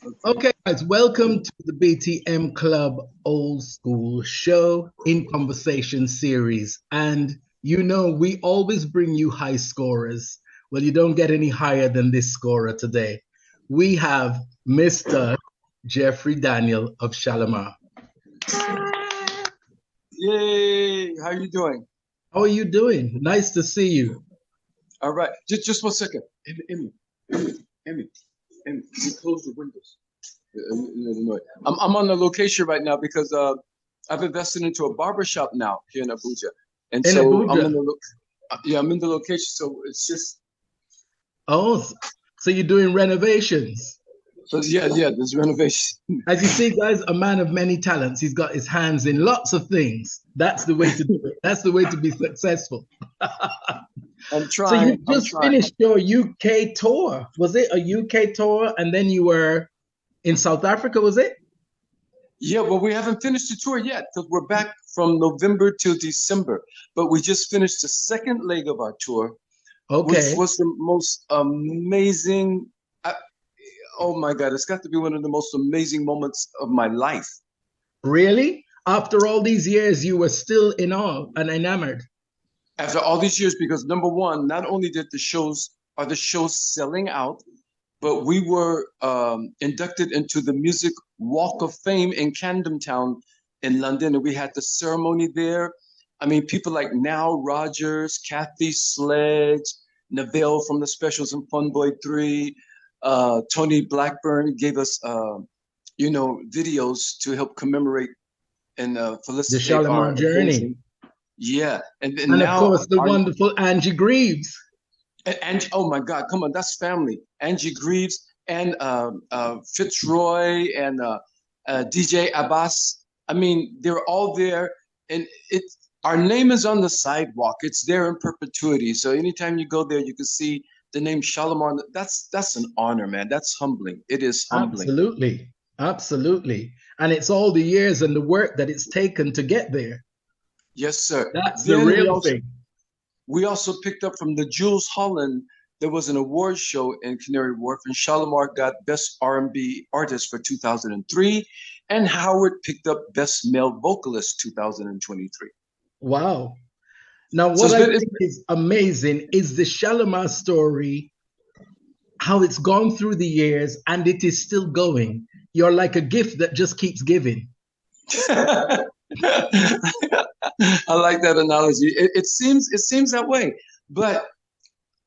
Okay. Okay, guys, welcome to the BTM Club Old School Show in Conversation series. And we always bring you high scorers. Well, you don't get any higher than this scorer today. We have Mr. Jeffrey Daniel of Shalamar. Yay! How you doing? How are you doing? Nice to see you. All right. Just 1 second. Emmy, Emmy, you close the windows. I'm on the location right now because I've invested into a barber shop now here in Abuja, and In so I'm in Abuja. the yeah, I'm in the location. So it's just Oh, so you're doing renovations. so yeah. There's renovation. As you see, guys, a man of many talents. He's got his hands in lots of things. That's the way to do it. That's the way to be successful. I'm So you trying. I'm just trying. finished your UK tour. Was it a UK tour? And then you were in South Africa, was it? Yeah, well, we haven't finished the tour yet because we're back from November till December. But we just finished the second leg of our tour, which Okay. was the most amazing. Oh my God, it's got to be one of the most amazing moments of my life. Really? After all these years, you were still in awe and enamored. After all these years, because number one, not only did the shows selling out, but we were inducted into the Music Walk of Fame in Camden Town in London, and we had the ceremony there. I mean, people like Now Rogers, Kathy Sledge, Neville from the Specials and Funboy 3, Tony Blackburn gave us, videos to help commemorate and The felicitate our Shalamar journey. advancing. Yeah, and And of now course, the our wonderful Angie Greaves. and oh my God, come on, that's family. Angie Greaves and Fitzroy and DJ Abbas. I mean, they're all there, and our name is on the sidewalk. It's there in perpetuity. So anytime you go there, you can see the name Shalamar. That's an honor, man. That's humbling. It is humbling. Absolutely. Absolutely. And it's all the years and the work that it's taken to get there. Yes, sir. That's the Then real thing. we also picked up from the Jules Holland. There was an award show in Canary Wharf, and Shalimar got Best R&B Artist for 2003, and Howard picked up Best Male Vocalist 2023. Wow. Now, So what it's I been, think is amazing is the Shalimar story, how it's gone through the years and it is still going. You're like a gift that just keeps giving. I like that analogy. It seems that way, but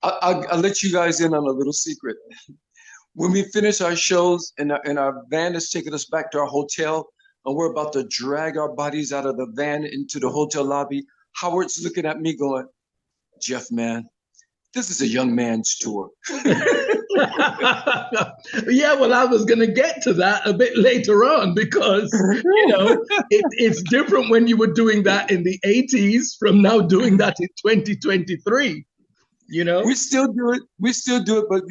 I'll let you guys in on a little secret. When we finish our shows and our van is taking us back to our hotel, and we're about to drag our bodies out of the van into the hotel lobby, Howard's looking at me going, Jeff, man, this is a young man's tour. Yeah, well, I was going to get to that a bit later on because, it's different when you were doing that in the 80s from now doing that in 2023, you know? We still do it. We still do it, but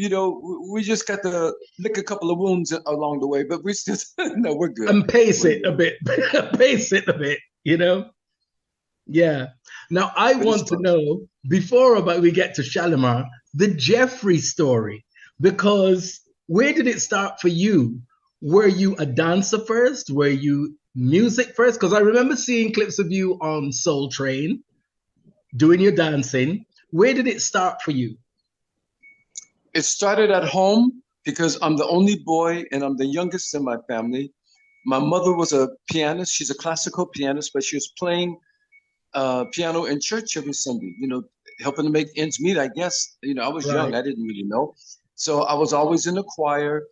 we just got to lick a couple of wounds along the way. But we still no, we're good. And pace We're it a good. bit, pace it a bit, you know? Yeah. Now, I But it's want to fun. know before about we get to Shalimar, the Jeffrey story, because where did it start for you? Were you a dancer first? Were you music first? Because I remember seeing clips of you on Soul Train doing your dancing. Where did it start for you? It started at home because I'm the only boy and I'm the youngest in my family. My mother was a pianist. She's a classical pianist, but she was playing piano in church every Sunday, helping to make ends meet, I guess. I was young, Right. I didn't really know. So I was always in the choir,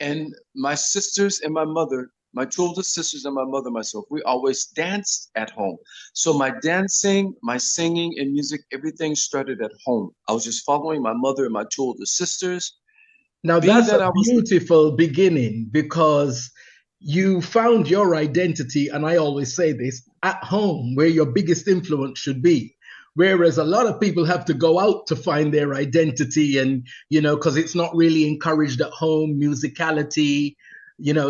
and my sisters and my mother, my two older sisters and my mother, myself, we always danced at home. So my dancing, my singing, and music, everything started at home. I was just following my mother and my two older sisters. Now, Being that's a that I was, beautiful beginning because you found your identity, and I always say this, at home, where your biggest influence should be. Whereas a lot of people have to go out to find their identity, and, because it's not really encouraged at home, musicality,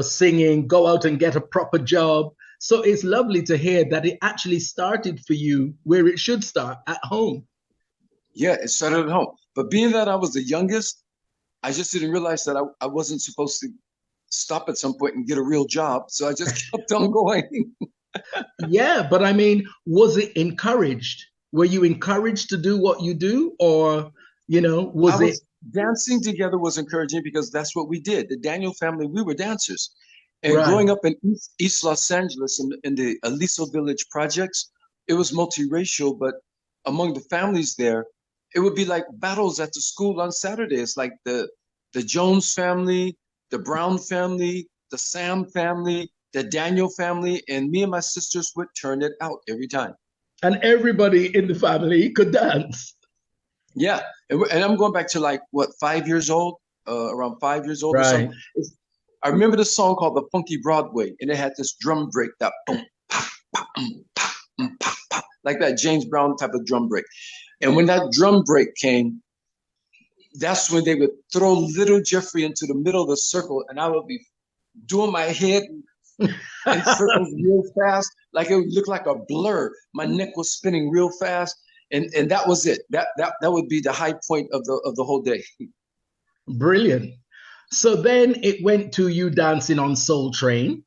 singing, go out and get a proper job. So it's lovely to hear that it actually started for you where it should start at home. yeah, it started at home. But being that I was the youngest, I just didn't realize that I wasn't supposed to. stop at some point and get a real job. So I just kept on going. Yeah, but I mean, was it encouraged? Were you encouraged to do what you do, or I was it was dancing together was encouraging because that's what we did. The Daniel family, we were dancers. And right? growing up in East Los Angeles in the Aliso Village projects, it was multiracial, but among the families there, it would be like battles at the school on Saturdays, like the Jones family, the Brown family, the Sam family, the Daniel family, and me and my sisters would turn it out every time. And everybody in the family could dance. Yeah, and I'm going back to like what 5 years old, around 5 years old or something. Right. I remember the song called "The Funky Broadway," and it had this drum break that boom, pop, pop, pop, pop, pop, like that James Brown type of drum break. And when that drum break came, that's when they would throw little Jeffrey into the middle of the circle, and I would be doing my head in circles real fast, like it would look like a blur. My neck was spinning real fast, and that was it. That would be the high point of the whole day. Brilliant. So then it went to you dancing on Soul Train.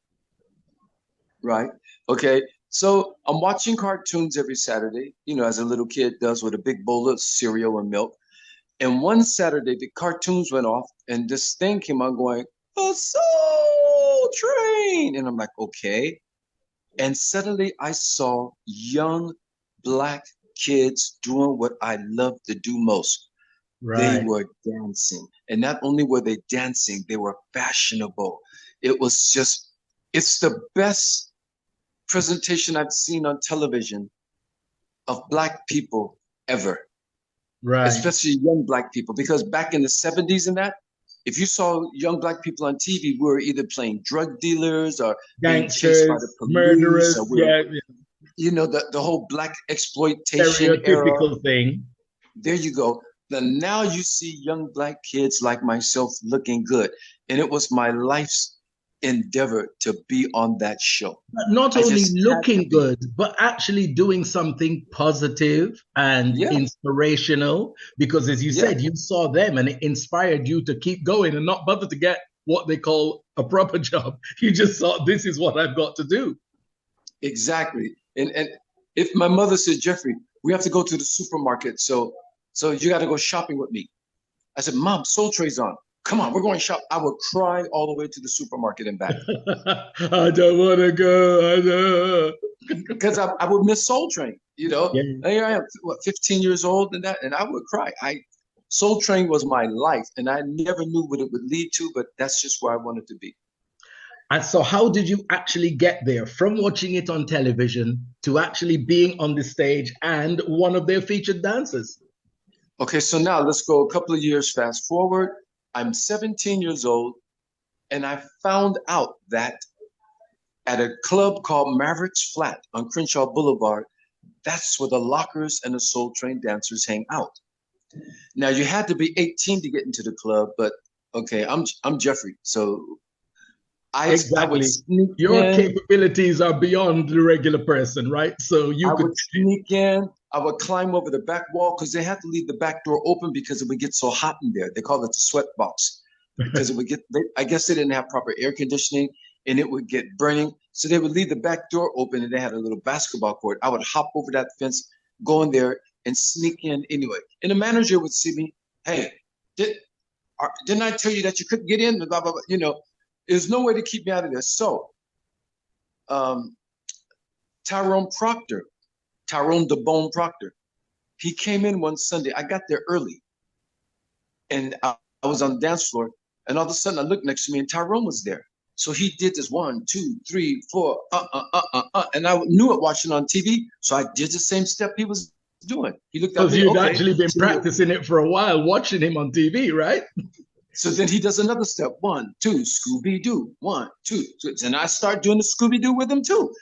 Right. Okay. So I'm watching cartoons every Saturday, as a little kid does with a big bowl of cereal and milk. And one Saturday, the cartoons went off, and this thing came on going, "A Soul Train." And I'm like, okay. And suddenly I saw young Black kids doing what I love to do most. They Right. were dancing. And not only were they dancing, they were fashionable. It was just, it's the best presentation I've seen on television of Black people ever, Right. especially young Black people. Because back in the 70s and that, if you saw young Black people on TV, we were either playing drug dealers or being chased by the Gangsters, police, or murderers. we were, Yeah. the whole Black exploitation era. Stereotypical thing. There you go. Then now you see young Black kids like myself looking good. And it was my life's endeavor to be on that show. But not I only just had to looking be. good, but actually doing something positive and Yeah, inspirational. Because as you yeah, said, you saw them and it inspired you to keep going and not bother to get what they call a proper job. You just thought, this is what I've got to do. exactly. And if my mother said, "Jeffrey, we have to go to the supermarket, so you got to go shopping with me." I said, "Mom, Soul Train's on. Come on, we're going shop." I would cry all the way to the supermarket and back I don't want to go. I know. because I would miss Soul Train. Yeah. And here I am, what, 15 years old, and I would cry. Soul Train was my life, and I never knew what it would lead to, but that's just where I wanted to be. And so, how did you actually get there from watching it on television to actually being on the stage and one of their featured dancers? Okay, so now let's go a couple of years fast forward. I'm 17 years old, and I found out that at a club called Mavericks Flat on Crenshaw Boulevard, that's where the lockers and the Soul Train dancers hang out. Now you had to be 18 to get into the club, but okay, I'm Jeffrey, so I would Exactly. sneak Your in. capabilities are beyond the regular person, right? So you I could. would sneak in. I would climb over the back wall because they had to leave the back door open because it would get so hot in there. They call it the sweat box because it would get. I guess they didn't have proper air conditioning and it would get burning. So they would leave the back door open and they had a little basketball court. I would hop over that fence, go in there, and sneak in anyway. And the manager would see me. "Hey, didn't I tell you that you couldn't get in?" Blah blah blah. There's no way to keep me out of this. So, um, Tyrone Proctor, Tyrone the Bone Proctor, he came in one Sunday. I got there early, and I was on the dance floor, and all of a sudden I looked next to me, and Tyrone was there. So he did this 1, 2, 3, 4, and I knew it watching on TV. So I did the same step he was doing. He looked at Because me, you'd okay. actually been So, practicing it for a while, watching him on TV, right? so then he does another step, 1, 2, Scooby Doo, 1, 2, and I start doing the Scooby Doo with him too.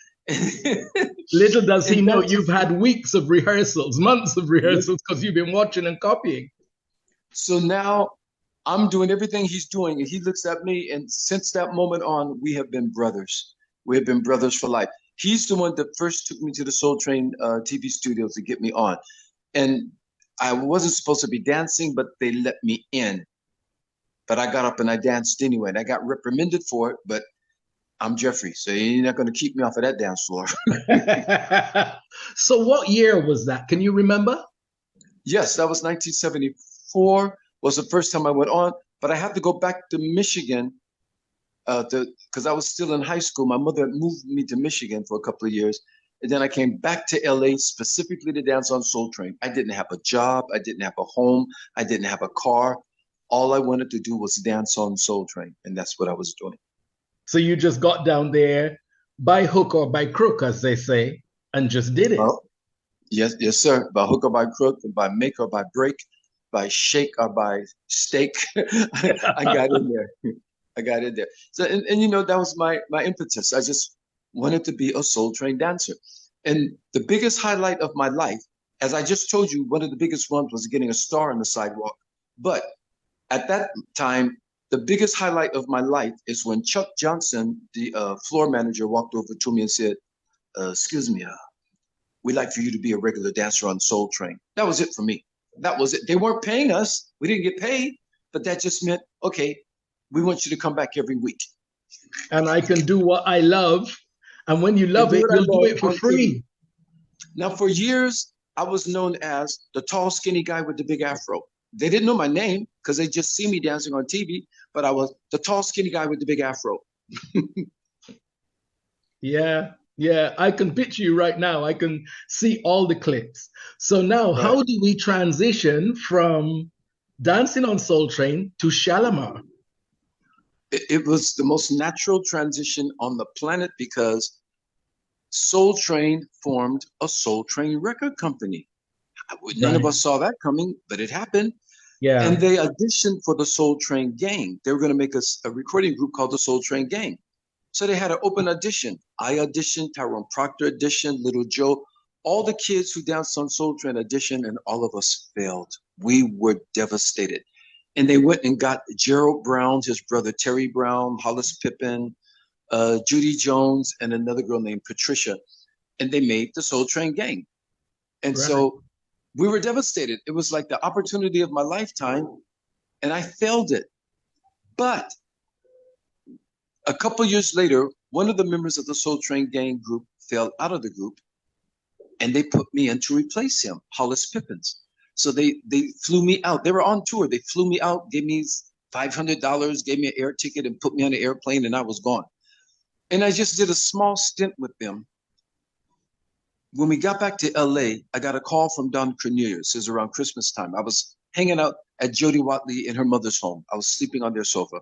Little does he And know that you've just, had weeks of rehearsals, months of rehearsals, because you've been watching and copying. so now I'm doing everything he's doing, and he looks at me, and since that moment on, we have been brothers. We have been brothers for life. He's the one that first took me to the Soul Train TV studios to get me on, and I wasn't supposed to be dancing, but they let me in. but I got up and I danced anyway. And I got reprimanded for it, but I'm Jeffrey, so you're not going to keep me off of that dance floor. So what year was that? Can you remember? Yes, that was 1974 was the first time I went on, but I had to go back to Michigan because I was still in high school. My mother moved me to Michigan for a couple of years. And then I came back to LA specifically to dance on Soul Train. I didn't have a job. I didn't have a home. I didn't have a car. All I wanted to do was dance on Soul Train. And that's what I was doing. So you just got down there by hook or by crook, as they say, and just did it. Well, yes, yes, sir. By hook or by crook, by make or by break, by shake or by steak. I got in there. I got in there. So, and you know, that was my impetus. I just wanted to be a Soul Train dancer. And the biggest highlight of my life, as I just told you, one of the biggest ones was getting a star on the sidewalk. But at that time, the biggest highlight of my life is when Chuck Johnson, the floor manager, walked over to me and said, excuse me, we'd like for you to be a regular dancer on Soul Train. That was it for me. That was it. They weren't paying us. We didn't get paid, but that just meant, okay, we want you to come back every week. And I can do what I love. And when you love it, you'll do it for free. Now, for years, I was known as the tall, skinny guy with the big afro. They didn't know my name because they just see me dancing on TV, but I was the tall, skinny guy with the big afro. Yeah, I can picture you right now. I can see all the clips. So now, right. How do we transition from dancing on Soul Train to Shalamar? It was the most natural transition on the planet because Soul Train formed a Soul Train record company. None of us saw that coming, but it happened. Yeah. And they auditioned for the Soul Train Gang. They were going to make a recording group called the Soul Train Gang. So they had an open audition. I auditioned, Tyrone Proctor auditioned, Little Joe. All the kids who danced on Soul Train auditioned, and all of us failed. We were devastated. And they went and got Gerald Brown, his brother Terry Brown, Hollis Pippin, Judy Jones, and another girl named Patricia. And they made the Soul Train Gang. And so we were devastated. It was like the opportunity of my lifetime, and I failed it. But a couple years later, one of the members of the Soul Train Gang group fell out of the group, and they put me in to replace him, Hollis Pippins. So they flew me out. They were on tour. They flew me out, gave me $500, gave me an air ticket, and put me on an airplane, and I was gone. And I just did a small stint with them. When we got back to LA, I got a call from Don Cornelius. It was around Christmas time. I was hanging out at Jody Watley in her mother's home. I was sleeping on their sofa.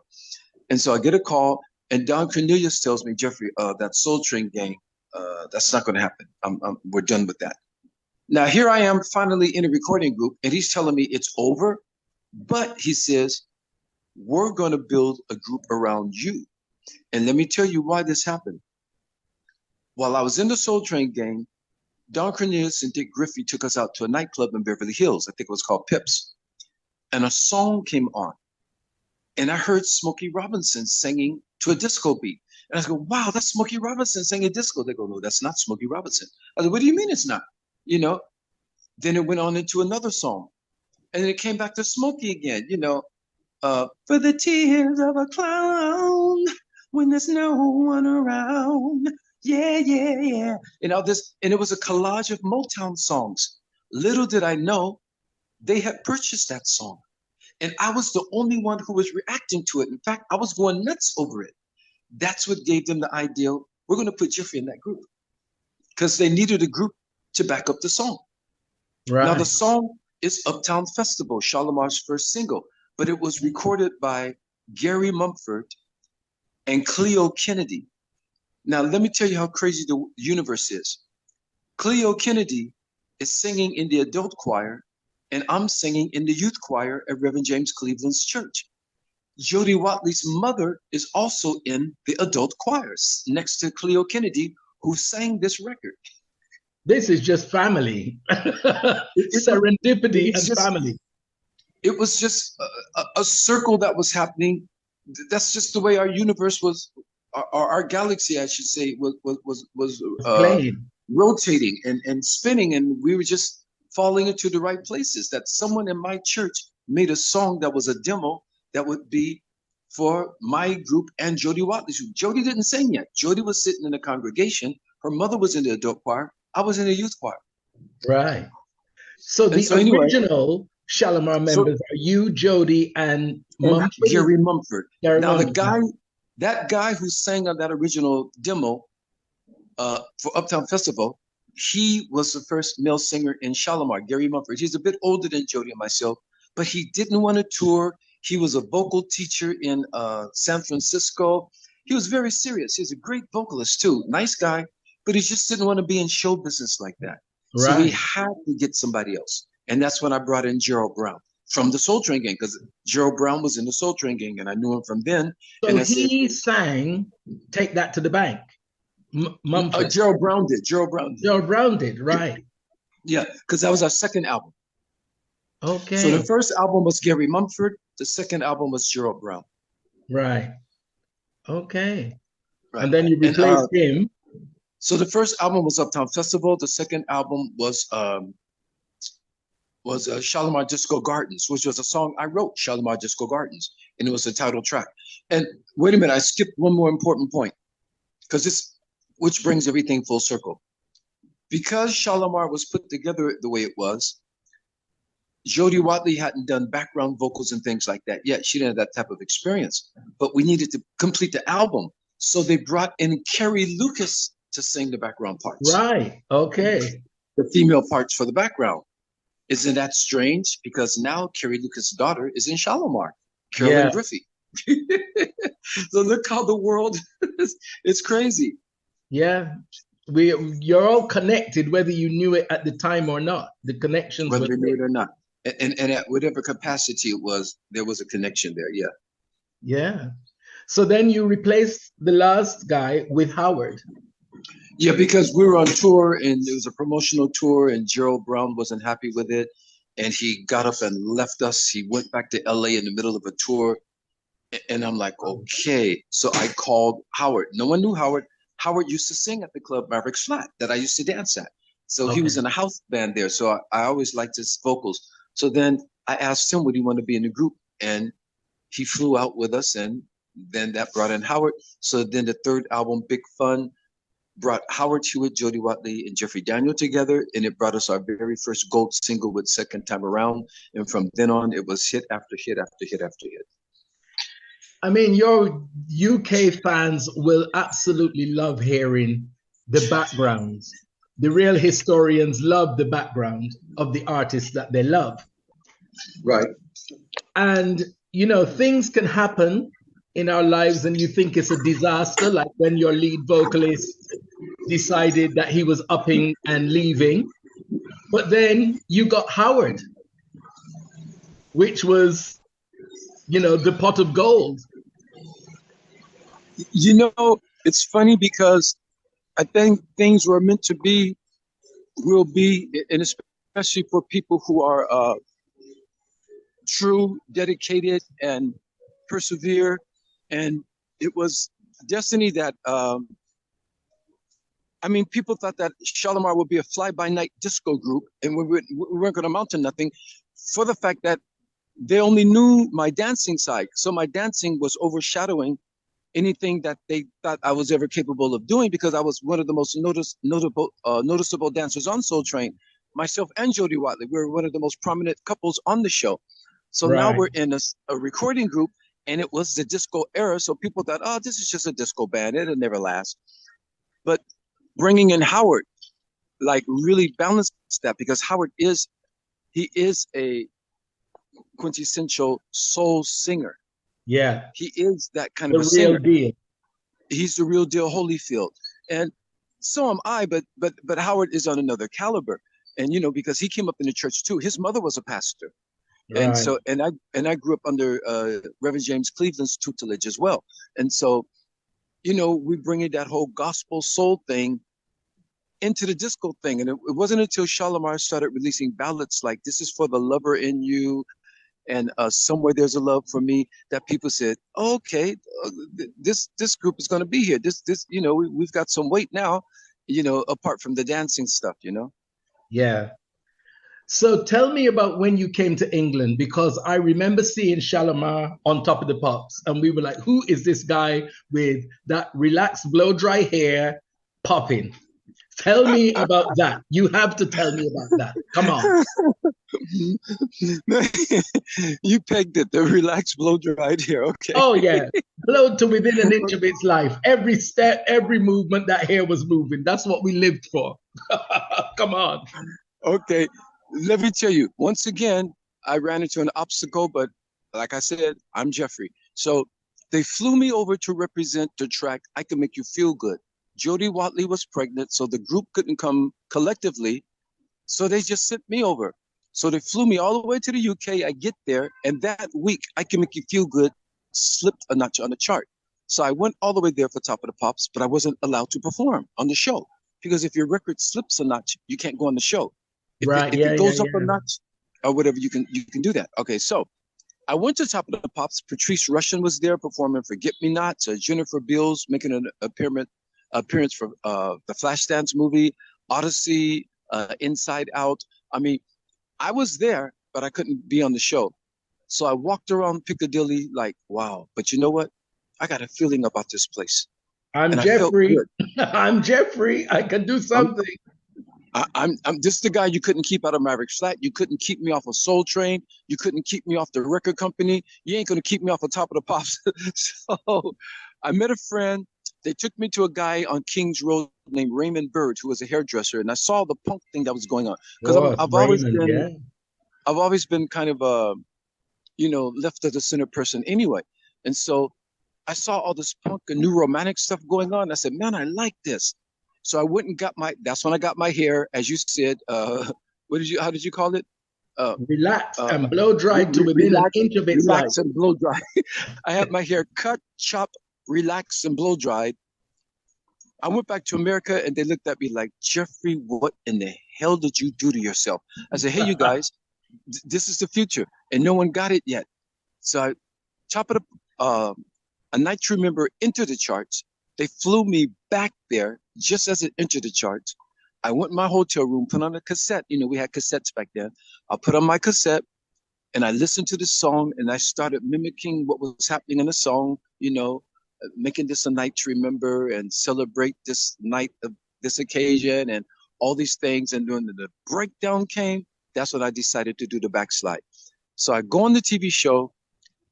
And so I get a call, and Don Cornelius tells me, Jeffrey, that Soul Train Gang, that's not going to happen. We're done with that. Now, here I am finally in a recording group, and he's telling me it's over. But he says, we're going to build a group around you. And let me tell you why this happened. While I was in the Soul Train Gang, Don Cornelius and Dick Griffey took us out to a nightclub in Beverly Hills. I think it was called Pips. And a song came on. And I heard Smokey Robinson singing to a disco beat. And I go, wow, that's Smokey Robinson singing disco. They go, no, that's not Smokey Robinson. I go, what do you mean it's not? You know, then it went on into another song. And then it came back to Smokey again, you know, for the tears of a clown when there's no one around. Yeah, yeah, yeah. And all this, and it was a collage of Motown songs. Little did I know they had purchased that song. And I was the only one who was reacting to it. In fact, I was going nuts over it. That's what gave them the idea, we're going to put Jeffrey in that group. Because they needed a group to back up the song. Right. Now, the song is Uptown Festival, Shalamar's first single. But it was recorded by Gary Mumford and Cleo Kennedy. Now, let me tell you how crazy the universe is. Cleo Kennedy is singing in the adult choir, and I'm singing in the youth choir at Reverend James Cleveland's church. Jody Watley's mother is also in the adult choirs next to Cleo Kennedy, who sang this record. This is just family. Serendipity and family. It was just a circle that was happening. That's just the way our universe was. Our galaxy, I should say, was rotating and spinning, and we were just falling into the right places. That someone in my church made a song that was a demo that would be for my group and Jody Watley's group. Jody didn't sing yet. Jody was sitting in the congregation. Her mother was in the adult choir. I was in the youth choir. Right. So And the so anyway, original Shalamar members are you, Jody, and Mumford? Gary Mumford. Gary Now Mumford. that guy who sang on that original demo for Uptown Festival, he was the first male singer in Shalamar, Gary Mumford. He's a bit older than Jody and myself, but he didn't want to tour. He was a vocal teacher in San Francisco. He was very serious. He's a great vocalist too. Nice guy, but he just didn't want to be in show business like that. Right. So we had to get somebody else. And that's when I brought in Gerald Brown from the Soul Train Gang, because Gerald Brown was in the Soul Train Gang and I knew him from then. So and he sang Take That to the Bank. Mumford. Gerald Brown did. Gerald Brown did, right. Yeah, because that was our second album. Okay. So the first album was Gary Mumford. The second album was Gerald Brown. Right. Okay. Right. And then you replaced him. So the first album was Uptown Festival. The second album was Shalamar Disco Gardens, which was a song I wrote, Shalamar Disco Gardens, and it was the title track. And wait a minute, I skipped one more important point, which brings everything full circle. Because Shalamar was put together the way it was, Jody Watley hadn't done background vocals and things like that yet. She didn't have that type of experience, but we needed to complete the album. So they brought in Carrie Lucas to sing the background parts. Right, okay. The female parts for the background. Isn't that strange? Because now Carrie Lucas' daughter is in Shalamar, Carolyn Griffey. So look how the world it's crazy. Yeah. You're all connected, whether you knew it at the time or not. The connections, whether you knew it or not. And at whatever capacity it was, there was a connection there. Yeah. Yeah. So then you replaced the last guy with Howard. Yeah, because we were on tour and it was a promotional tour and Gerald Brown wasn't happy with it. And he got up and left us. He went back to LA in the middle of a tour. And I'm like, okay. So I called Howard. No one knew Howard. Howard used to sing at the club Maverick's Flat that I used to dance at. So he was in a house band there. So I always liked his vocals. So then I asked him, would he want to be in the group? And he flew out with us. And then that brought in Howard. So then the third album, Big Fun, brought Howard Hewitt, Jody Watley, and Jeffrey Daniel together. And it brought us our very first gold single with Second Time Around. And from then on, it was hit after hit after hit after hit. I mean, your UK fans will absolutely love hearing the backgrounds. The real historians love the background of the artists that they love. Right. And, you know, things can happen in our lives and you think it's a disaster, like when your lead vocalist decided that he was upping and leaving. But then you got Howard, which was, you know, the pot of gold. You know, it's funny because I think things were meant to be, will be, and especially for people who are true, dedicated, and persevere. And it was destiny that, I mean, people thought that Shalamar would be a fly-by-night disco group, and we weren't going to amount to nothing for the fact that they only knew my dancing side. So my dancing was overshadowing anything that they thought I was ever capable of doing, because I was one of the most noticeable dancers on Soul Train. Myself and Jody Watley, we were one of the most prominent couples on the show. So now we're in a recording group, and it was the disco era. So people thought, oh, this is just a disco band. It'll never last. But bringing in Howard, like, really balanced that, because Howard is a quintessential soul singer. Yeah. He is that kind of a singer. The real deal. He's the real deal Holyfield. And so am I, but Howard is on another caliber. And, you know, because he came up in the church too. His mother was a pastor. Right. And so, and I grew up under Reverend James Cleveland's tutelage as well. And so, you know, we bring in that whole gospel soul thing into the disco thing. And it wasn't until Shalamar started releasing ballads like This Is for the Lover in You and Somewhere There's a Love for Me, that people said, oh, okay, this group is going to be here. This, you know, we've got some weight now, you know, apart from the dancing stuff, you know? Yeah. So tell me about when you came to England, because I remember seeing Shalamar on Top of the Pops, and we were like, who is this guy with that relaxed blow dry hair popping? Tell me about that. You have to tell me about that. Come on. You pegged it, the relaxed blow dried here. Okay. Oh, yeah. Blow to within an inch of its life. Every step, every movement, that hair was moving. That's what we lived for. Come on. Okay. Let me tell you, once again, I ran into an obstacle, but like I said, I'm Jeffrey. So they flew me over to represent the track I Can Make You Feel Good. Jody Watley was pregnant, so the group couldn't come collectively. So they just sent me over. So they flew me all the way to the UK. I get there, and that week, I Can Make You Feel Good slipped a notch on the chart. So I went all the way there for Top of the Pops, but I wasn't allowed to perform on the show. Because if your record slips a notch, you can't go on the show. Right. If it goes up a notch or whatever, you can do that. Okay, so I went to Top of the Pops. Patrice Rushen was there performing Forget Me Nots. Jennifer Beals making an appearance for the Flashdance movie, Odyssey, Inside Out. I mean, I was there, but I couldn't be on the show. So I walked around Piccadilly like, wow. But you know what? I got a feeling about this place. I'm And Jeffrey. I'm Jeffrey. I can do something. I'm just the guy you couldn't keep out of Maverick's Flat. You couldn't keep me off of Soul Train. You couldn't keep me off the record company. You ain't gonna keep me off the Top of the Pops. So I met a friend. They took me to a guy on Kings Road named Raymond Bird, who was a hairdresser, and I saw the punk thing that was going on. Because I've always been kind of a, left of the center person anyway. And so I saw all this punk and new romantic stuff going on. I said, man, I like this. So I went and that's when I got my hair, as you said, how did you call it? Relax and blow dry to within an inch of its life. Relax and blow dry. I had my hair cut, chopped, relaxed, and blow dried. I went back to America and they looked at me like, Jeffrey, what in the hell did you do to yourself? I said, hey, you guys, this is the future. And no one got it yet. So I Top of the A Night to Remember entered the charts. They flew me back there just as it entered the charts. I went in my hotel room, put on a cassette. We had cassettes back then. I put on my cassette and I listened to the song and I started mimicking what was happening in the song, making this a night to remember and celebrate this night of this occasion and all these things. And when the breakdown came, that's when I decided to do the backslide. So I go on the TV show,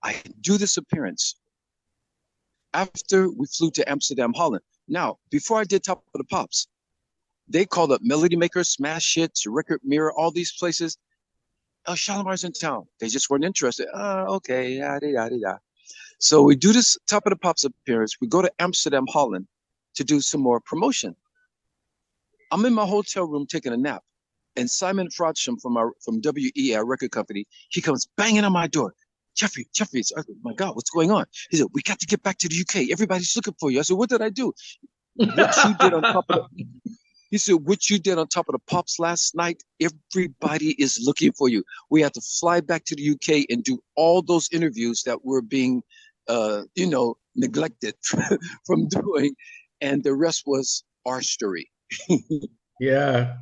I do this appearance. After we flew to Amsterdam, Holland. Now, before I did Top of the Pops, they called up Melody Maker, Smash Hits, Record Mirror, all these places. Oh, Shalamar's in town. They just weren't interested. Okay, yada, yada, yada. So we do this Top of the Pops appearance. We go to Amsterdam, Holland to do some more promotion. I'm in my hotel room taking a nap. And Simon Frodsham from WE, our record company, he comes banging on my door. Jeffrey, oh my God, what's going on? He said, we got to get back to the UK. Everybody's looking for you. I said, what did I do? What you did on Top of the He said, what you did on Top of the Pops last night, everybody is looking for you. We had to fly back to the UK and do all those interviews that were being, neglected from doing. And the rest was our story. Yeah.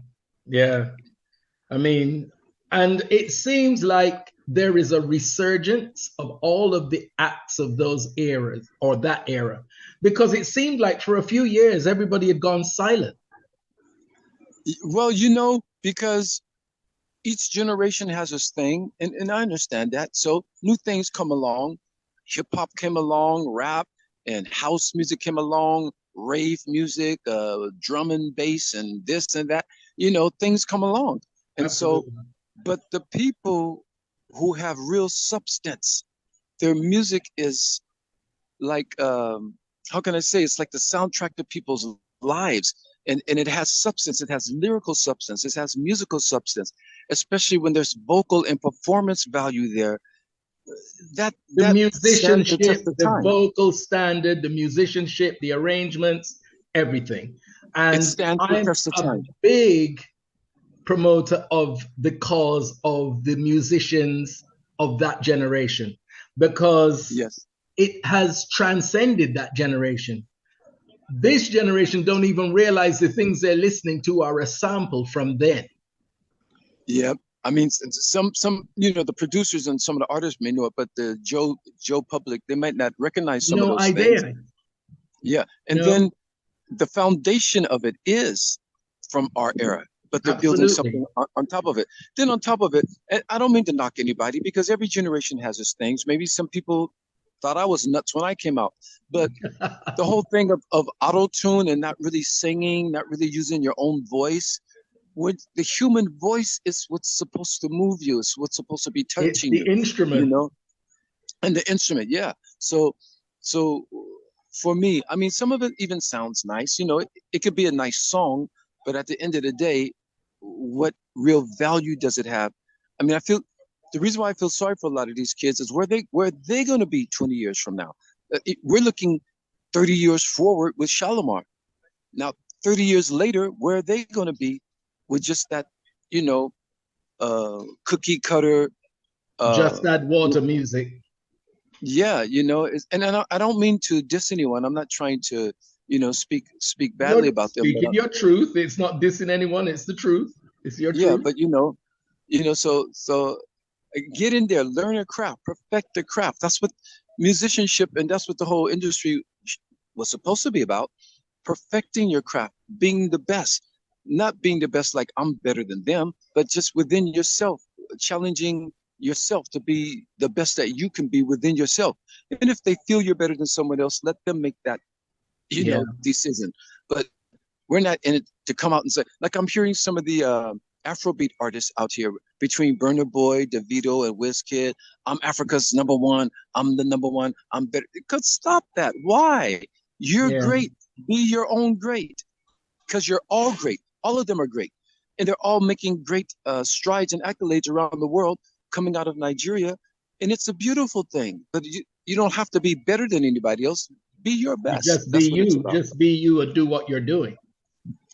I mean, and it seems like there is a resurgence of all of the acts of those eras or that era, because it seemed like for a few years, everybody had gone silent. Well, because each generation has its thing, and I understand that. So new things come along. Hip hop came along, rap and house music came along, rave music, drum and bass and this and that. Things come along. And Absolutely. So, but the people who have real substance, their music is like, how can I say? It's like the soundtrack to people's lives. And it has substance. It has lyrical substance. It has musical substance, especially when there's vocal and performance value there. The musicianship, the vocal standard, the musicianship, the arrangements, everything. And I'm a big promoter of the cause of the musicians of that generation, because it has transcended that generation. This generation don't even realize the things they're listening to are a sample from then. Yep, I mean, some the producers and some of the artists may know it, but the Joe public, they might not recognize some of No those things. idea. Yeah, and No, then the foundation of it is from our era, but they're building absolutely. something on top of it. Then on top of it, and I don't mean to knock anybody because every generation has its things. Maybe some people thought I was nuts when I came out, but the whole thing of auto tune and not really singing, not really using your own voice. When the human voice is what's supposed to move you, it's what's supposed to be It's touching the you, you instrument. know, and the instrument, yeah. So for me, I mean, some of it even sounds nice, it could be a nice song, but at the end of the day, what real value does it have? I mean, I feel the reason why I feel sorry for a lot of these kids is where they going to be 20 years from now. We're looking 30 years forward with Shalamar. Now, 30 years later, where are they going to be with just that, you know, cookie cutter? Uh, Just that water music. yeah, and I don't mean to diss anyone. I'm not trying to, speak badly You're about them, but speaking your truth. It's not dissing anyone. It's the truth. It's your yeah, truth. but so get in there, learn a craft, perfect the craft. That's what musicianship and that's what the whole industry was supposed to be about. Perfecting your craft, being the best, not being the best like I'm better than them, but just within yourself, challenging yourself to be the best that you can be within yourself. And if they feel you're better than someone else, let them make that, Yeah. decision. But we're not in it to come out and say, like I'm hearing some of the Afrobeat artists out here between Burna Boy, Davido, and Wizkid. I'm Africa's number one. I'm the number one. I'm better. Because stop that. Why? You're Yeah. great. Be your own great. Because you're all great. All of them are great. And they're all making great strides and accolades around the world coming out of Nigeria. And it's a beautiful thing. But you don't have to be better than anybody else. Be your You best. just be That's what it's you. about. Just be you and do what you're doing.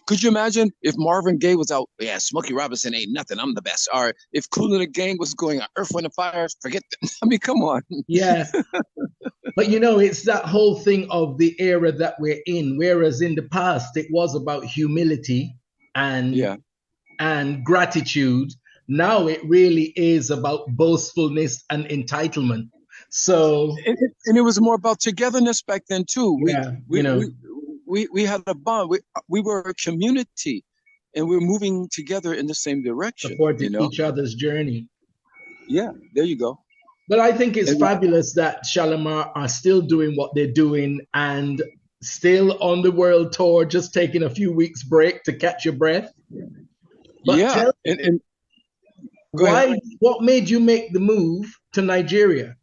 Could you imagine if Marvin Gaye was out? Yeah, Smokey Robinson ain't nothing. I'm the best. Or if Kool and the Gang was going on Earth, Wind, and Fire, forget that. I mean, come on. Yeah. But it's that whole thing of the era that we're in. Whereas in the past, it was about humility and Yeah. and gratitude. Now it really is about boastfulness and entitlement. So And it was more about togetherness back then too. We yeah, we we we had a bond. We were a community, and we're moving together in the same direction. supporting each other's journey. Yeah. There you go. But I think it's And fabulous that Shalamar are still doing what they're doing and still on the world tour, just taking a few weeks break to catch your breath. But yeah. tell And go ahead. why? What made you make the move to Nigeria?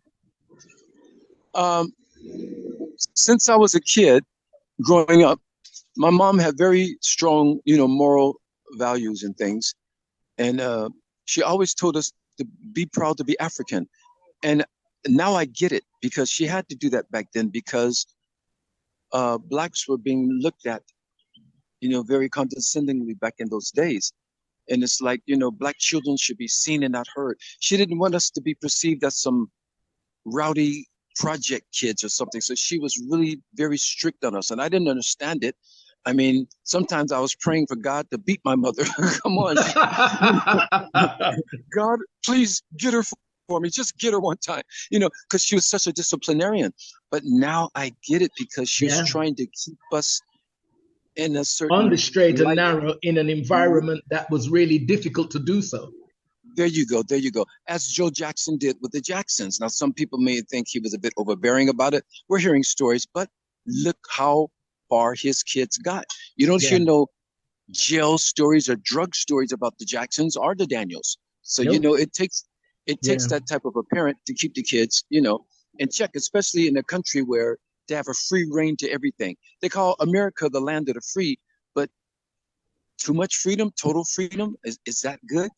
Since I was a kid growing up, my mom had very strong, moral values and things. And she always told us to be proud to be African. And now I get it because she had to do that back then because blacks were being looked at, very condescendingly back in those days. And it's like, black children should be seen and not heard. She didn't want us to be perceived as some rowdy project kids or something. So she was really very strict on us. And I didn't understand it. I mean, sometimes I was praying for God to beat my mother. Come on. God, please get her for me. Just get her one time, because she was such a disciplinarian. But now I get it because she was trying to keep us in a certain on the straight and light. narrow in an environment that was really difficult to do so. There you go. There you go. As Joe Jackson did with the Jacksons. Now, some people may think he was a bit overbearing about it. We're hearing stories, but look how far his kids got. You don't hear no jail stories or drug stories about the Jacksons or the Daniels. So, it takes that type of a parent to keep the kids, in check, especially in a country where they have a free reign to everything. They call America the land of the free, but too much freedom, total freedom, is that good?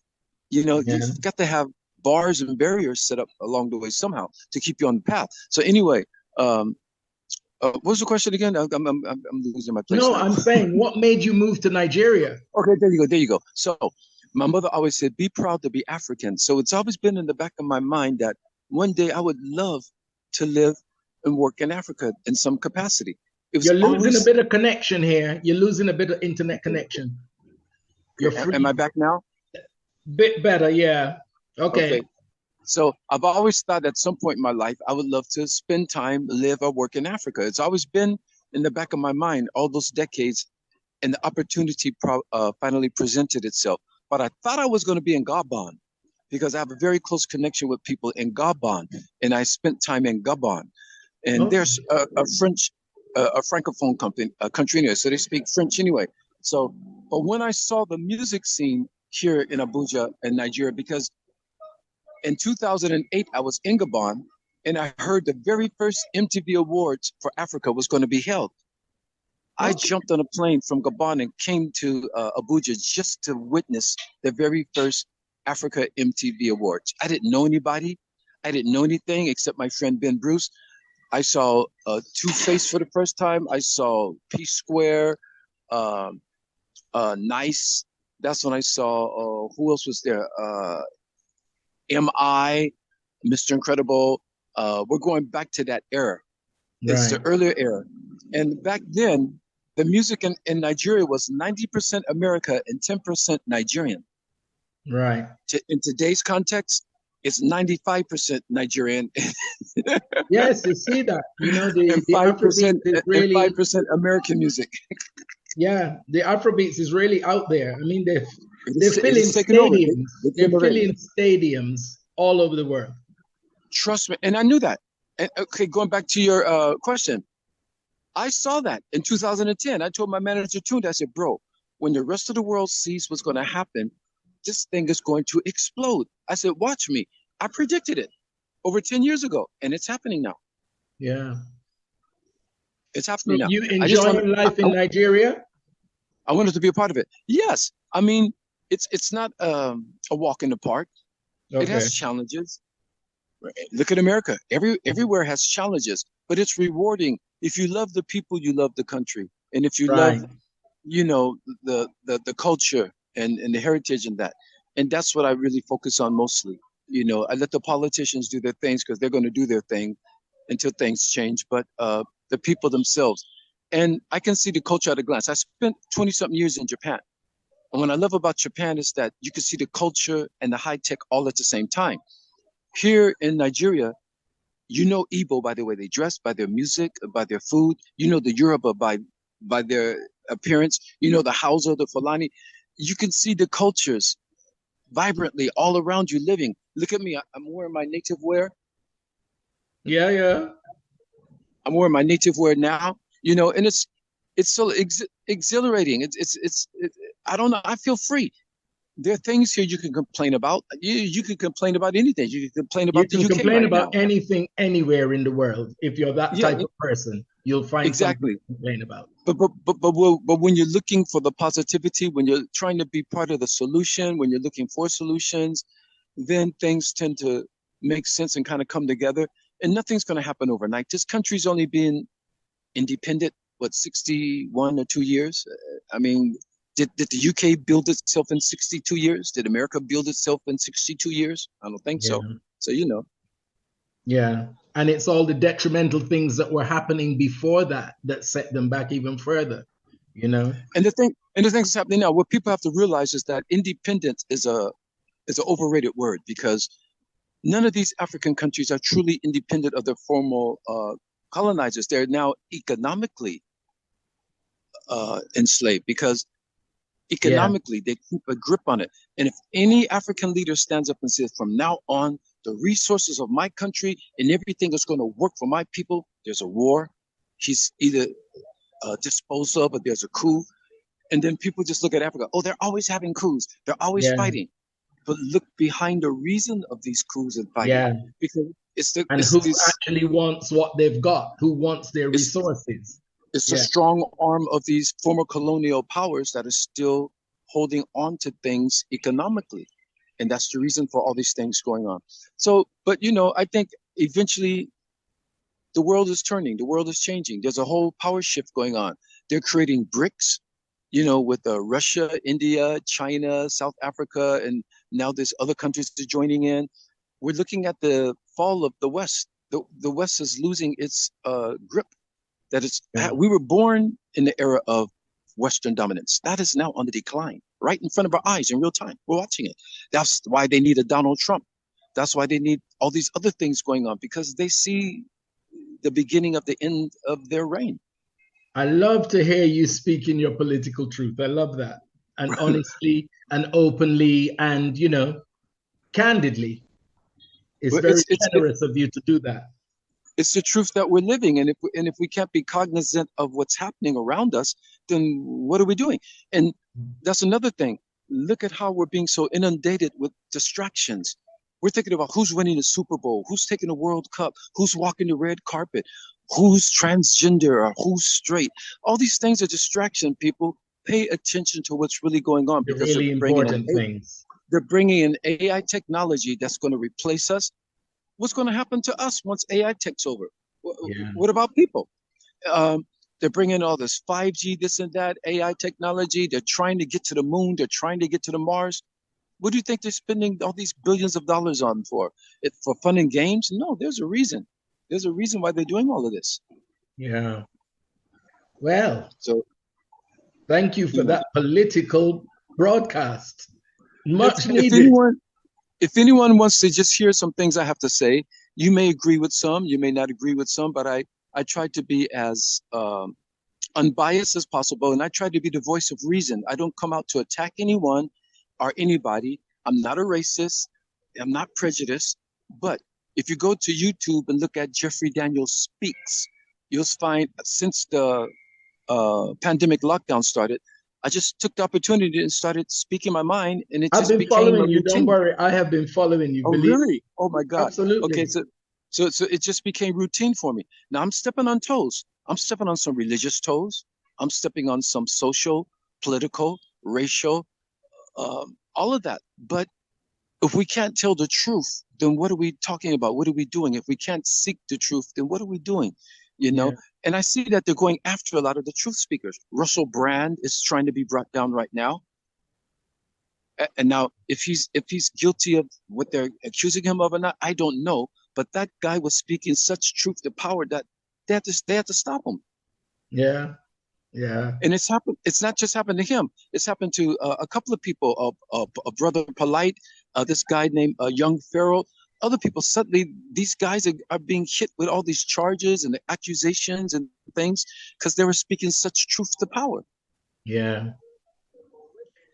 You've got to have bars and barriers set up along the way somehow to keep you on the path. So anyway, what was the question again? I'm losing my place. No, now. I'm saying, what made you move to Nigeria? Okay, there you go. There you go. So my mother always said, be proud to be African. So it's always been in the back of my mind that one day I would love to live and work in Africa in some capacity. You're losing a bit of connection here. You're losing a bit of internet connection. You're free. Am I back now? Bit better, yeah. Okay. Okay. So I've always thought at some point in my life, I would love to spend time, live, or work in Africa. It's always been in the back of my mind all those decades, and the opportunity finally presented itself. But I thought I was going to be in Gabon because I have a very close connection with people in Gabon, and I spent time in Gabon. And Okay. there's a French, a francophone country anyway, so they speak French anyway. So, but when I saw the music scene here in Abuja in Nigeria, because in 2008 I was in Gabon, and I heard the very first MTV Awards for Africa was going to be held. I Okay. jumped on a plane from Gabon and came to Abuja just to witness the very first Africa MTV Awards. I didn't know anybody. I didn't know anything except my friend Ben Bruce. I saw Two Face for the first time. I saw P Square, um, Nice. That's when I saw. Who else was there? MI, Mr. Incredible. We're going back to that era. It's Right. the earlier era, and back then, the music in Nigeria was 90% America and 10% Nigerian. Right. In today's context, it's 95% Nigerian Yes, you see that. You know, and the five Afrobeats percent is and really, 5% American music. yeah, the Afrobeats is really out there. I mean, they're It filling is taking over. stadiums. They They're came already. filling stadiums all over the world. Trust me, and I knew that. And okay, going back to your question, I saw that in 2010. I told my manager Tunde, I said, bro, when the rest of the world sees what's going to happen, this thing is going to explode. I said, watch me. I predicted it over 10 years ago, and it's happening now. Yeah. It's So happening now. you I just want enjoying life in Nigeria? I wanted to be a part of it. Yes. I mean, it's not a walk in the park. It Okay. has challenges. Look at America. Everywhere has challenges, but it's rewarding. If you love the people, you love the country. And if you love, Right. you know, the culture and the heritage and that. And that's what I really focus on mostly. You know, I let the politicians do their things because they're going to do their thing until things change, but the people themselves. And I can see the culture at a glance. I spent 20 something years in Japan. And what I love about Japan is that you can see the culture and the high tech all at the same time. Here in Nigeria, you know Igbo by the way they dress, by their music, by their food. You know the Yoruba by their appearance. You know the Hausa, the Fulani. You can see the cultures vibrantly all around you living. Look at me. I'm wearing my native wear. Yeah, yeah. I'm wearing my native wear now. You know, and it's so exhilarating. I don't know. I feel free. There are things here you can complain about. You can complain about anything. You can complain You about the can UK complain right about now. anything anywhere in the world. If you're that Yeah, type of person, you'll find something exactly. to complain about. But when you're looking for the positivity, when you're trying to be part of the solution, when you're looking for solutions, then things tend to make sense and kind of come together. And nothing's going to happen overnight. This country's only been independent, what, 61 or 2 years? I mean, did the UK build itself in 62 years? Did America build itself in 62 years? I don't think so. Yeah. So, you know, Yeah. And it's all the detrimental things that were happening before that that set them back even further, you know? and the thing that's happening now, what people have to realize is that independence is an overrated word because none of these African countries are truly independent of their former colonizers. They're now economically enslaved because Yeah. economically they keep a grip on it. And if any African leader stands up and says, from now on, the resources of my country and everything is going to work for my people, there's a war. He's either disposed of, or there's a coup. And then people just look at Africa. Oh, they're always having coups. They're always Yeah. fighting. But look behind the reason of these coups and fighting, Yeah. because And who actually wants what they've got? Who wants their it's resources? it's a Yeah. strong arm of these former colonial powers that are still holding on to things economically. And that's the reason for all these things going on. So, but you know, I think eventually the world is turning, the world is changing. There's a whole power shift going on. They're creating BRICS, you know, with Russia, India, China, South Africa, and now there's other countries that are joining in. We're looking at the fall of the West. The West is losing its grip. Yeah. We were born in the era of Western dominance. That is now on the decline. right in front of our eyes in real time. We're watching it. That's why they need a Donald Trump. That's why they need all these other things going on, because they see the beginning of the end of their reign. I love to hear you speaking your political truth. I love that. And honestly and openly and, candidly. It's very generous of you to do that. It's the truth that we're living. And if we can't be cognizant of what's happening around us, then what are we doing? And that's another thing. Look at how we're being so inundated with distractions. We're thinking about who's winning the Super Bowl, who's taking the World Cup, who's walking the red carpet, who's transgender or who's straight. All these things are distraction, people. Pay attention to what's really going on, because really important things. They're bringing in AI technology that's going to replace us. What's going to happen to us once AI takes over? What about people? They're bringing all this 5G, this and that, AI technology. They're trying to get to the moon. They're trying to get to the Mars. What do you think they're spending all these billions of dollars on for? For fun and games? No, there's a reason. There's a reason why they're doing all of this. Yeah. Well, so thank you for that political broadcast. Much needed. If anyone wants to just hear some things I have to say, you may agree with some, you may not agree with some, but I try to be as unbiased as possible, and I try to be the voice of reason. I don't come out to attack anyone or anybody. I'm not a racist. I'm not prejudiced. But if you go to YouTube and look at Jeffrey Daniels Speaks, you'll find since the pandemic lockdown started, I just took the opportunity and started speaking my mind, and I've been following you. Don't worry, I have been following you. Oh, really? Oh my God! Absolutely. Okay, so it just became routine for me. Now I'm stepping on toes. I'm stepping on some religious toes. I'm stepping on some social, political, racial, all of that. But if we can't tell the truth, then what are we talking about? What are we doing? If we can't seek the truth, then what are we doing? And I see that they're going after a lot of the truth speakers. Russell Brand is trying to be brought down right now. And now, if he's guilty of what they're accusing him of or not, I don't know. But that guy was speaking such truth to power that they have to stop him. Yeah. And it's happened. It's not just happened to him. It's happened to a couple of people. A Brother Polite, this guy named Young Pharaoh. Other people, suddenly these guys are being hit with all these charges and accusations and things because they were speaking such truth to power. Yeah.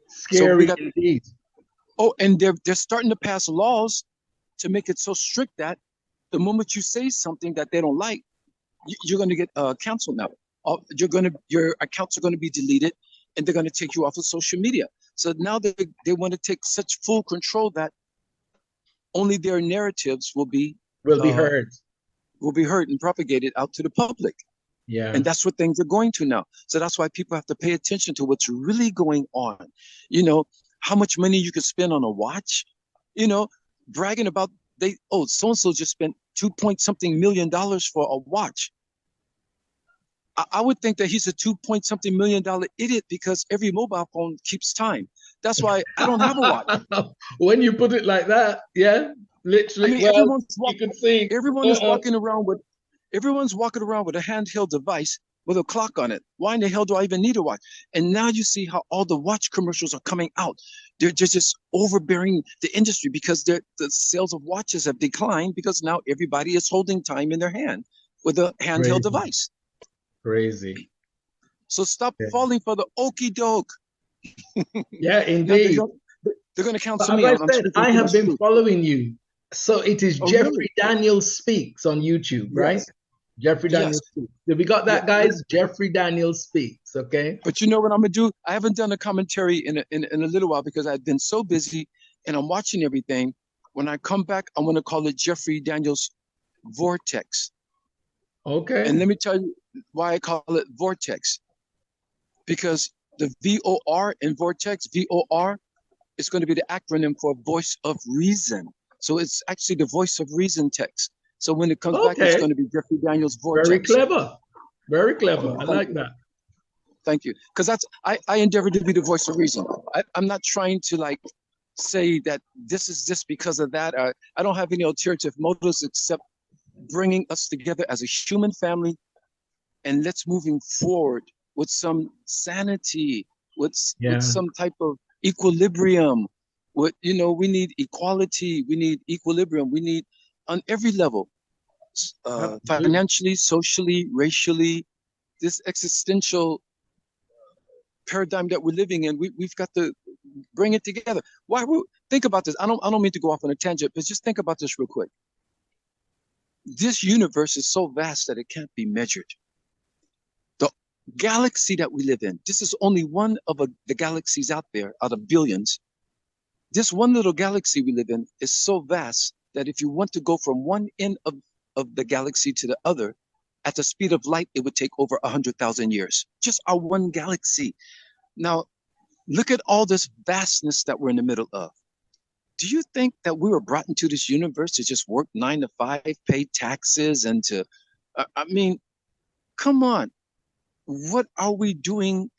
Scary indeed. Oh, and they're starting to pass laws to make it so strict that the moment you say something that they don't like, you're going to get canceled now. Your accounts are going to be deleted, and they're going to take you off of social media. So now they want to take such full control that only their narratives will be heard and propagated out to the public. Yeah. And that's what things are going to now. So that's why people have to pay attention to what's really going on. How much money you can spend on a watch, bragging about so-and-so just spent $2-point-something million for a watch. I would think that he's a $2-point-something million idiot because every mobile phone keeps time. That's why I don't have a watch. When you put it like that, yeah, literally. I mean, everyone's walking around with a handheld device with a clock on it. Why in the hell do I even need a watch? And now you see how all the watch commercials are coming out. They're just overbearing the industry because the sales of watches have declined because now everybody is holding time in their hand with a handheld device. Crazy. So stop falling for the okie doke. Yeah, indeed. They're going to cancel me. As I said, I have been following you. So it is Jeffrey Daniels Speaks on YouTube, right? Yes. Jeffrey Daniels Speaks. Have we got that, guys? Jeffrey Daniels Speaks, okay? But you know what I'm going to do? I haven't done a commentary in a little while because I've been so busy and I'm watching everything. When I come back, I'm going to call it Jeffrey Daniels Vortex. Okay. And let me tell you why I call it Vortex. Because the VOR in Vortex, VOR, is going to be the acronym for Voice of Reason. So it's actually the Voice of Reason text. So when it comes back, it's going to be Jeffrey Daniels Vortex. Very clever. Very clever. I like that. Thank you. Because I endeavor to be the voice of reason. I'm not trying to say that this is just because of that. I don't have any alternative motives except bringing us together as a human family, and let's moving forward with some sanity, with some type of equilibrium. What, we need equality. We need equilibrium. We need on every level, Absolutely. financially, socially, racially, this existential paradigm that we're living in. We've got to bring it together. Think about this? I don't mean to go off on a tangent, but just think about this real quick. This universe is so vast that it can't be measured. The galaxy that we live in, this is only one of the galaxies out there out of billions. This one little galaxy we live in is so vast that if you want to go from one end of the galaxy to the other at the speed of light, it would take over 100,000 years. Just our one galaxy. Now, look at all this vastness that we're in the middle of. Do you think that we were brought into this universe to just work 9 to 5, pay taxes, and I mean, come on. What are we doing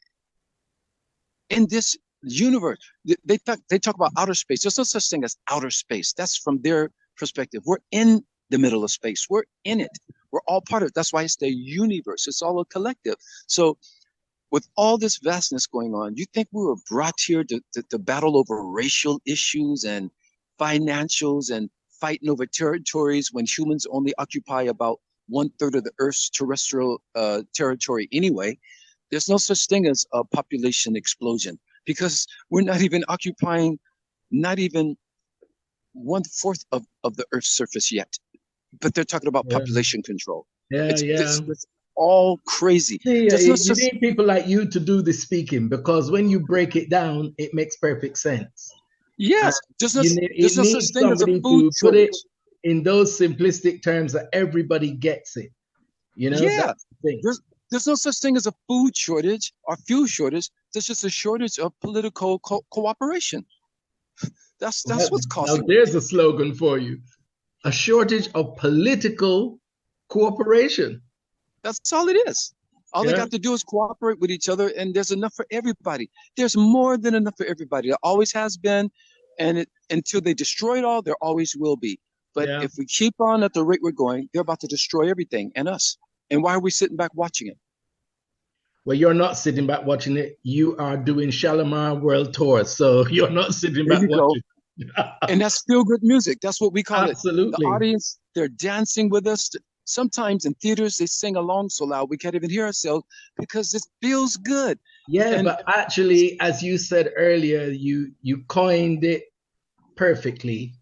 in this universe? They talk about outer space. There's no such thing as outer space. That's from their perspective. We're in the middle of space. We're in it. We're all part of it. That's why it's the universe. It's all a collective. So with all this vastness going on, you think we were brought here to battle over racial issues and financials and fighting over territories when humans only occupy about 1/3 of the Earth's terrestrial territory anyway? There's no such thing as a population explosion because we're not even occupying not even 1/4 of the Earth's surface yet. But they're talking about population control. It's all crazy. See, you need people like you to do the speaking because when you break it down, it makes perfect sense. Yes, there's no such thing as a food to shortage. put it in those simplistic terms that everybody gets it. Yeah, there's no such thing as a food shortage or fuel shortage. There's just a shortage of political cooperation. That's what's causing. Now there's a slogan for you: a shortage of political cooperation. That's all it is. All they got to do is cooperate with each other, and there's enough for everybody. There's more than enough for everybody. There always has been, and until they destroy it all, there always will be. But if we keep on at the rate we're going, they're about to destroy everything and us. And why are we sitting back watching it? Well, you're not sitting back watching it. You are doing Shalamar World Tour, so you're not sitting back watching. And that's feel good music. That's what we call it. Absolutely. The audience, they're dancing with us. Sometimes in theaters, they sing along so loud we can't even hear ourselves because it feels good. Yeah, but actually, as you said earlier, you coined it perfectly.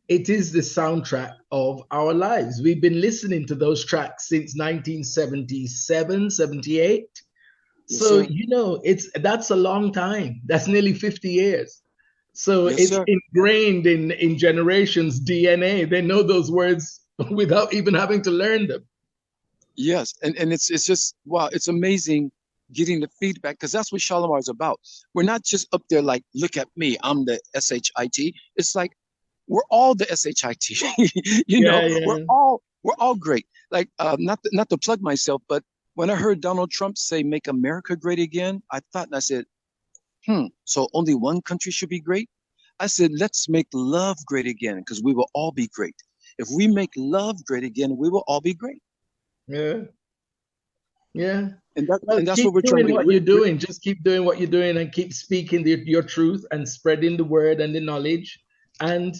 It is the soundtrack of our lives. We've been listening to those tracks since 1977, 78. Yes, so, sir. that's a long time. That's nearly 50 years. So yes, it's sir. ingrained in generations' DNA. They know those words without even having to learn them. Yes, and it's just, wow, it's amazing getting the feedback because that's what Shalamar is about. We're not just up there like, look at me, I'm the SHIT. It's like, we're all the SHIT. We're all great. Like, not to plug myself, but when I heard Donald Trump say "Make America Great Again," I thought, and I said, so only one country should be great? I said, let's make love great again because we will all be great. If we make love great again, we will all be great. Yeah. And that's what we're trying to do. What you're doing. Just keep doing what you're doing and keep speaking your truth and spreading the word and the knowledge. And,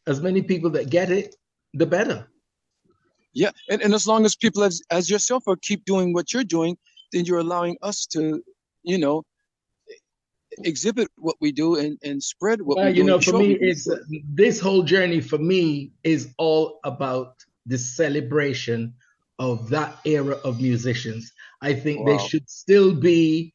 as many people that get it, the better. Yeah. And as long as people as yourself keep doing what you're doing, then you're allowing us to, exhibit what we do and spread what we do. For me, this whole journey for me is all about the celebration of that era of musicians. I think they should still be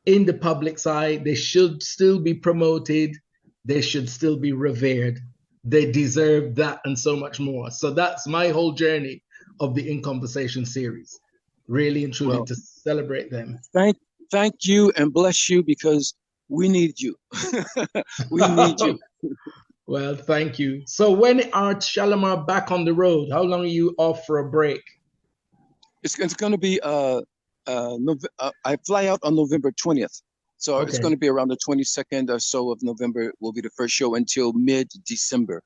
in the public's eye. They should still be promoted. They should still be revered. They deserve that and so much more. So that's my whole journey of the In Conversation series, really and truly to celebrate them. Thank you and bless you because we need you. We need you. Well, thank you. So when are Shalamar back on the road? How long are you off for a break? It's going to be I fly out on November 20th. So it's going to be around the 22nd or so of November will be the first show until mid-December.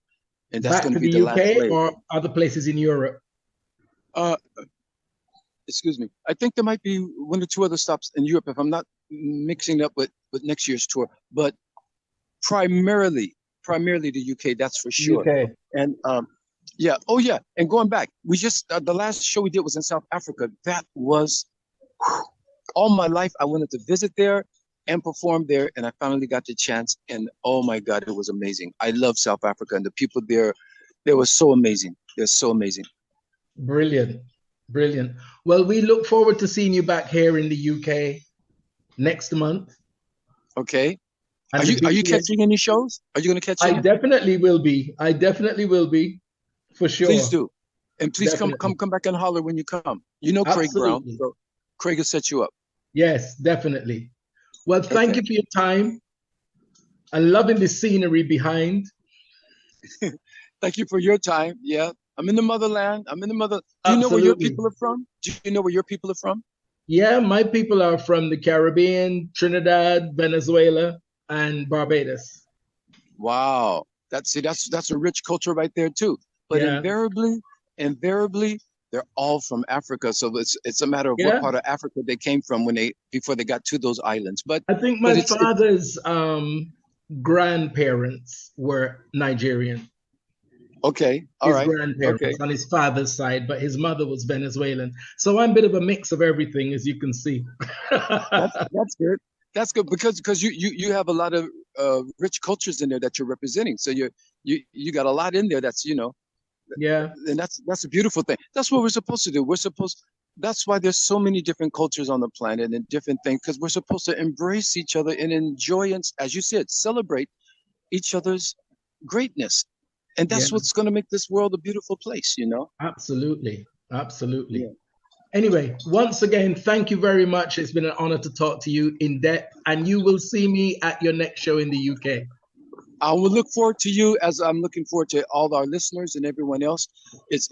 And that's going to be the UK last leg. Or other places in Europe? excuse me. I think there might be one or two other stops in Europe if I'm not mixing it up with next year's tour. But primarily the UK, that's for sure. UK. And yeah, oh yeah. And going back, we just the last show we did was in South Africa. That was all my life. I wanted to visit there and perform there, and I finally got the chance. And oh my God, it was amazing. I love South Africa, and the people there, they were so amazing. They're so amazing. Brilliant. Brilliant. Well, we look forward to seeing you back here in the UK next month. Okay. And are you catching any shows? Are you going to catch any? I definitely will be. I definitely will be, for sure. Please do. And please come back and holler when you come. You know Craig Brown, so Craig will set you up. Yes, definitely. Well, thank you for your time. I'm loving the scenery behind. Thank you for your time. Yeah. I'm in the motherland. Do you know where your people are from? Do you know where your people are from? Yeah, my people are from the Caribbean, Trinidad, Venezuela, and Barbados. Wow. That's a rich culture right there too. But invariably, they're all from Africa. So it's a matter of what part of Africa they came from before they got to those islands. But I think my father's grandparents were Nigerian. Okay, all right. His grandparents on his father's side, but his mother was Venezuelan. So I'm a bit of a mix of everything, as you can see. That's good. That's good because you have a lot of rich cultures in there that you're representing. So you got a lot in there that's and that's a beautiful thing. That's what we're supposed to do. That's why there's so many different cultures on the planet and different things, because we're supposed to embrace each other and enjoy and, as you said, celebrate each other's greatness. And that's what's going to make this world a beautiful place, Absolutely. Absolutely. Yeah. Anyway, once again, thank you very much. It's been an honor to talk to you in depth, and you will see me at your next show in the UK. I will look forward to you, as I'm looking forward to all our listeners and everyone else. It's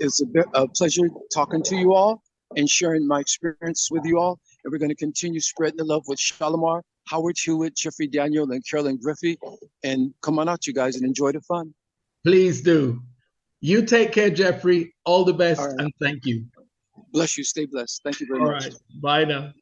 a pleasure talking to you all and sharing my experience with you all. And we're going to continue spreading the love with Shalamar, Howard Hewitt, Jeffrey Daniel, and Carolyn Griffey. And come on out, you guys, and enjoy the fun. Please do. You take care, Jeffrey. All the best, and thank you. Bless you. Stay blessed. Thank you very much. All right. Bye now.